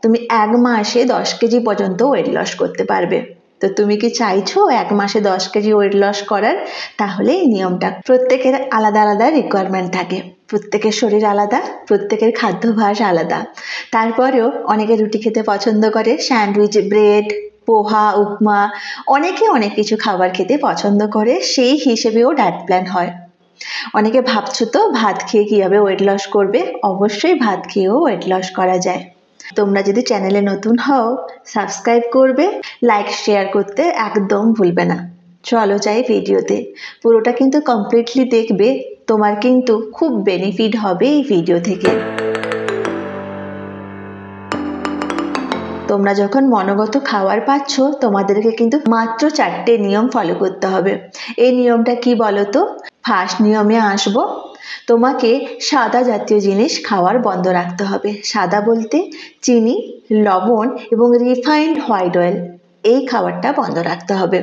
তুমি 1 মাসে 10 কেজি পর্যন্ত ওয়েট লস করতে পারবে। তো তুমি কি চাইছো 1 মাসে 10 কেজি ওয়েট লস করার? তাহলে এই নিয়মটা, প্রত্যেকের আলাদা আলাদা রিকোয়ারমেন্ট থাকে, প্রত্যেকের শরীর আলাদা, প্রত্যেকের খাদ্যাভ্যাস আলাদা। তারপরেও অনেকে রুটি খেতে পছন্দ করে, স্যান্ডউইচ, ব্রেড, পোহা, উপমা, অনেকে অনেক কিছু খাবার খেতে পছন্দ করে, সেই হিসেবেও ডায়েট প্ল্যান হয়। অনেকে ভাবছো তো ভাত খেয়ে কিভাবে ওয়েট লস করবে? অবশ্যই ভাত খেয়েও ওয়েট লস করা যায়। তোমরা যদি চ্যানেলে নতুন হও, সাবস্ক্রাইব করবে, লাইক শেয়ার করতে একদম ভুলবে না। চলো যাই ভিডিওতে, পুরোটা কিন্তু কমপ্লিটলি দেখবে, তোমার কিন্তু খুব বেনিফিট হবে এই ভিডিও থেকে। তোমরা যখন মনোগত খাবার পাচ্ছ, তোমাদেরকে কিন্তু মাত্র 4টে নিয়ম ফলো করতে হবে। এই নিয়মটা কি বলো তো? ফার্স্ট নিয়মে আসবো, তোমাকে সাদা জাতীয় জিনিস খাওয়ার বন্ধ রাখতে হবে। সাদা বলতে চিনি, লবণ এবং রিফাইন্ড হোয়াইট অয়েল, এই খাবারটা বন্ধ রাখতে হবে।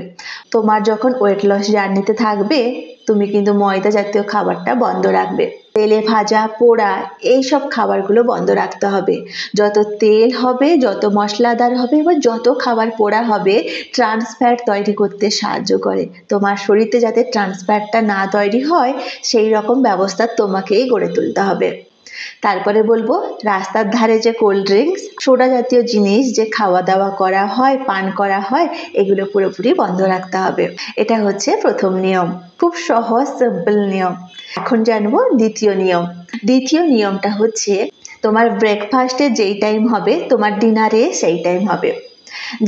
তোমার যখন ওয়েট লস জার্নিতে থাকবে, তুমি কিন্তু ময়দা জাতীয় খাবারটা বন্ধ রাখবে। তেলে ভাজা, পোড়া, এইসব খাবারগুলো বন্ধ রাখতে হবে। যত তেল হবে, যত মশলাদার হবে বা যত খাবার পোড়া হবে, ট্রান্স ফ্যাট তৈরি করতে সাহায্য করে। তোমার শরীরে যাতে ট্রান্স ফ্যাটটা না তৈরি হয়, সেই রকম ব্যবস্থা তোমাকেই গড়ে তুলতে হবে। তারপরে বলবো, রাস্তার ধারে যে কোল্ড ড্রিঙ্কস, সোডা জাতীয় জিনিস যে খাওয়া দাওয়া করা হয়, পান করা হয়, এগুলো পুরোপুরি বন্ধ রাখতে হবে। এটা হচ্ছে প্রথম নিয়ম, খুব সহজ সিম্পল নিয়ম। এখন জানবো দ্বিতীয় নিয়ম। দ্বিতীয় নিয়মটা হচ্ছে, তোমার ব্রেকফাস্টে যেই টাইম হবে, তোমার ডিনারে সেই টাইম হবে।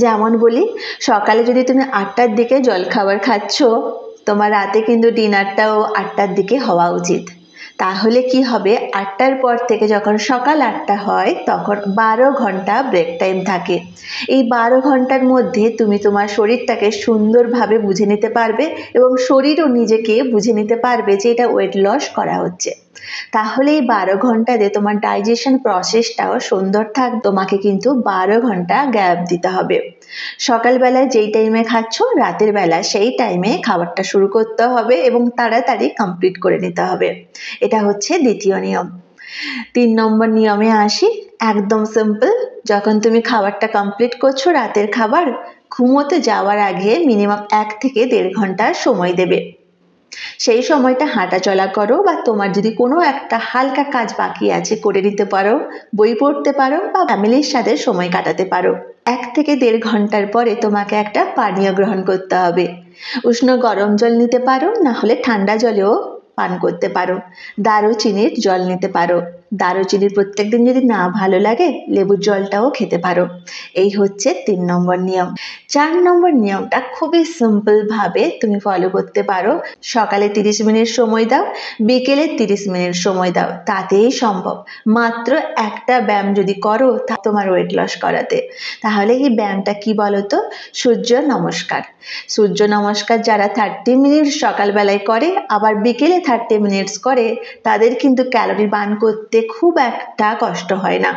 যেমন বলি, সকালে যদি তুমি 8টার দিকে জলখাবার খাচ্ছ, তোমার রাতে কিন্তু ডিনারটাও 8টার দিকে হওয়া উচিত। তাহলে কি হবে, 8টার পর থেকে যখন সকাল 8টা হয়, তখন 12 ঘন্টা ব্রেক টাইম থাকে। এই 12 ঘন্টার মধ্যে তুমি তোমার শরীরটাকে সুন্দরভাবে বুঝে নিতে পারবে এবং শরীরও নিজেকে বুঝে নিতে পারবে যে এটা ওয়েট লস করা হচ্ছে। তাহলে এই 12 ঘন্টাতে তোমার ডাইজেশন প্রসেসটাও সুন্দর থাক। তোমাকে কিন্তু 12 ঘন্টা গ্যাপ দিতে হবে। সকালবেলায় যেই টাইমে খাচ্ছ, রাতের বেলা সেই টাইমে খাবারটা শুরু করতে হবে এবং তাড়াতাড়ি কমপ্লিট করে নিতে হবে। এটা হচ্ছে দ্বিতীয় নিয়ম। 3 নম্বর নিয়মে আসি, একদম সিম্পল। যখন তুমি খাবারটা কমপ্লিট করছো, রাতের খাবার, ঘুমোতে যাওয়ার আগে মিনিমাম 1 থেকে 1.5 ঘন্টা সময় দেবে। সেই সময়টা হাঁটা চলা করো, বা তোমার যদি কোনো একটা হালকা কাজ বাকি আছে করে নিতে পারো, বই পড়তে পারো বা ফ্যামিলির সাথে সময় কাটাতে পারো। 1 থেকে 1.5 ঘন্টার পরে তোমাকে একটা পানীয় গ্রহণ করতে হবে। উষ্ণ গরম জল নিতে পারো, না হলে ঠান্ডা জলেও পান করতে পারো। দারুচিনির জল নিতে পারো। দারুচিনির প্রত্যেকদিন যদি না ভালো লাগে, লেবুর জলটাও খেতে পারো। এই হচ্ছে 3 নম্বর নিয়ম। 4 নম্বর নিয়মটা খুবই সিম্পল ভাবে তুমি ফলো করতে পারো। সকালে 30 মিনিট সময় দাও, বিকেলে 30 মিনিট সময় দাও, তাতেই সম্ভব। মাত্র একটা ব্যায়াম যদি করো তোমার ওয়েট লস করাতে, তাহলে এই ব্যায়ামটা কি বলতো? সূর্য নমস্কার। সূর্য নমস্কার যারা 30 মিনিট সকালবেলায় করে, আবার বিকেলে 30 মিনিটস করে, তাদের কিন্তু ক্যালোরি বার্ন করতে খুব একটা কষ্ট হয় না।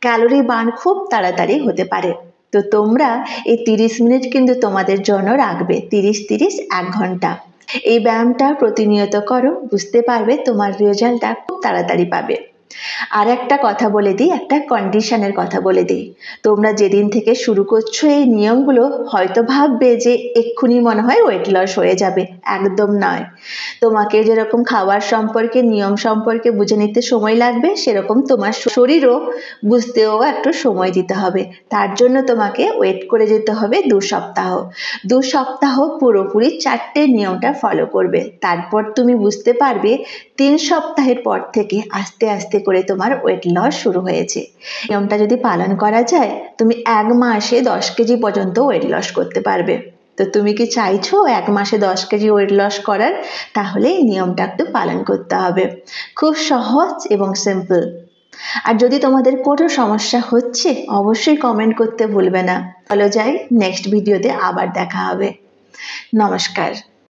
ক্যালোরি বার্ন খুব তাড়াতাড়ি হতে পারে। তো তোমরা এই 30 মিনিট কিন্তু তোমাদের জন্য রাখবে। 30-30 1 ঘন্টা। এই ব্যায়ামটা প্রতিনিয়ত করো, বুঝতে পারবে তোমার রেজাল্টটা খুব তাড়াতাড়ি পাবে। আর একটা কথা বলে দিই, একটা কন্ডিশনের কথা বলে দিই। তোমরা যেদিন থেকে শুরু করছো এই নিয়মগুলো, হয়তো ভাববে যে এক্ষুনি মনে হয় ওয়েট লস হয়ে যাবে। একদম নয়। তোমাকে যেরকম খাবার সম্পর্কে, নিয়ম সম্পর্কে বুঝে নিতে সময় লাগবে, সেরকম তোমার শরীরও বুঝতেও একটু সময় দিতে হবে। তার জন্য তোমাকে ওয়েট করে যেতে হবে 2 সপ্তাহ। 2 সপ্তাহ পুরোপুরি 4টে নিয়মটা ফলো করবে। তারপর তুমি বুঝতে পারবে 3 সপ্তাহের পর থেকে আস্তে আস্তে করে তোমার ওয়েট লস শুরু হয়েছে। নিয়মটা যদি পালন করা যায়, তুমি 1 মাসে 10 কেজি পর্যন্ত ওয়েট লস করতে পারবে। তো তুমি কি চাইছো 1 মাসে 10 কেজি ওয়েট লস করার? তাহলে এই নিয়মটা একটু পালন করতে হবে। খুব সহজ এবং সিম্পল। আর যদি তোমাদের কোনো সমস্যা হচ্ছে, অবশ্যই কমেন্ট করতে ভুলবে না। চলো যাই, নেক্সট ভিডিওতে আবার দেখা হবে। নমস্কার।